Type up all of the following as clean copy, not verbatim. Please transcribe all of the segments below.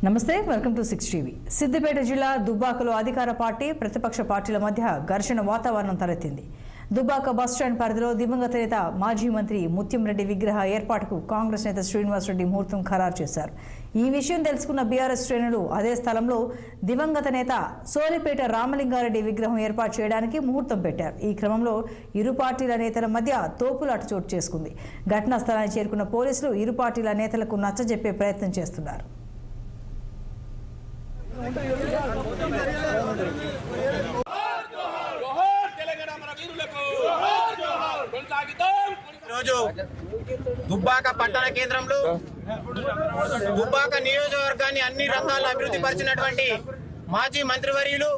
నమస్తే, welcome to 6 TV. Siddipet జిల్లా దుబ్బాకలో అధికార పార్టీ ప్రతిపక్ష పార్టీల మధ్య ఘర్షణ వాతావరణం తలెత్తింది. దుబ్బాక బస్టాండ్ పరిధిలో దివంగత నేత మాజీ మంత్రి ముత్యంరెడ్డి విగ్రహ ఏర్పాటుకు కాంగ్రెస్ నేత శ్రీనివాసరెడ్డి ముహూర్తం ఖరారు చేశారు. ఈ విషయం తెలుసుకున్న బీఆర్ఎస్ శ్రేణులు అదే స్థలంలో దివంగత నేత సోలిపేట రామలింగారెడ్డి విగ్రహం ఏర్పాటు చేయడానికి ముహూర్తం పెట్టారు. ఈ క్రమంలో ఇరు పార్టీల నేతల మధ్య తోపులాట చోటు చేసుకుంది. ఘటనా స్థలానికి చేరుకున్న పోలీసులు ఇరు పార్టీల నేతలకు నచ్చజెప్పే ప్రయత్నం చేస్తున్నారు. రోజు దుబ్బాక పట్టణ కేంద్రంలో దుబ్బాక నియోజకవర్గాన్ని అన్ని రంగాల్లో అభివృద్ధి పరిచినటువంటి మాజీ మంత్రివర్యులు,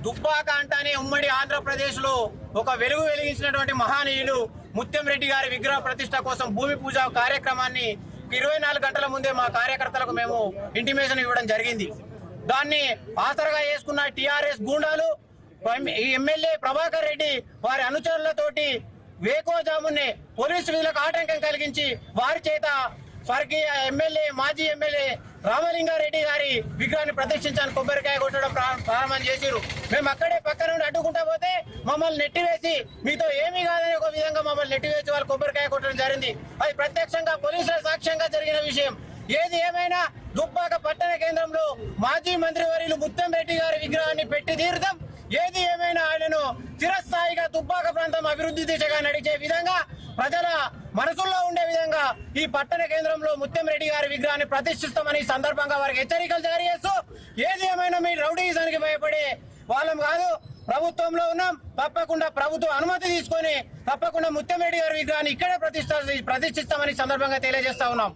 దుబ్బాక అంటానే ఉమ్మడి ఆంధ్రప్రదేశ్ లో ఒక వెలుగు వెలిగించినటువంటి మహానీయులు ముత్యంరెడ్డి గారి విగ్రహ ప్రతిష్ట కోసం భూమి పూజ కార్యక్రమాన్ని 24 గంటల ముందే మా కార్యకర్తలకు మేము ఇంటిమేషన్ ఇవ్వడం జరిగింది. దాన్ని ఆసరగా చేసుకున్న టిఆర్ఎస్ గూండాలు, ఎమ్మెల్యే ప్రభాకర్ రెడ్డి వారి అనుచరులతోటి వేకోజామునే పోలీసు విధులకు ఆటంకం కలిగించి వారి చేత స్వర్గీయ మాజీ ఎమ్మెల్యే రామలింగారెడ్డి గారి విగ్రహాన్ని ప్రతిష్ఠించాలని కొబ్బరికాయ కొట్టడం ప్రారంభం చేశారు. మేము అక్కడే పక్క నుండి అడ్డుకుంటా పోతే మమ్మల్ని నెట్టివేసి మీతో ఏమీ కాదని ఒక విధంగా మమ్మల్ని నెట్టివేసి వాళ్ళు కొబ్బరికాయ కొట్టడం జరిగింది. అది ప్రత్యక్షంగా పోలీసుల సాక్ష్యంగా జరిగిన విషయం. ఏది ఏమైనా దుబ్బాక పట్టణ కేంద్రంలో మాజీ మంత్రివర్యులు ముత్యంరెడ్డి గారి విగ్రహాన్ని పెట్టి తీరుతాం. ఏది ఏమైనా ఆయనను చిరస్థాయిగా దుబ్బాక ప్రాంతం అభివృద్ధి దిశగా నడిచే విధంగా, ప్రజల మనసుల్లో ఉండే విధంగా ఈ పట్టణ కేంద్రంలో ముత్యంరెడ్డి గారి విగ్రహాన్ని ప్రతిష్ఠిస్తామని సందర్భంగా వారికి హెచ్చరికలు జారీ చేస్తూ, ఏది ఏమైనా మీ రౌడీజానికి భయపడే వాళ్ళం కాదు, ప్రభుత్వంలో ఉన్నాం, తప్పకుండా ప్రభుత్వం అనుమతి తీసుకొని తప్పకుండా ముత్యంరెడ్డి గారి విగ్రహాన్ని ఇక్కడే ప్రతిష్ఠిస్తామని సందర్భంగా తెలియజేస్తా ఉన్నాం.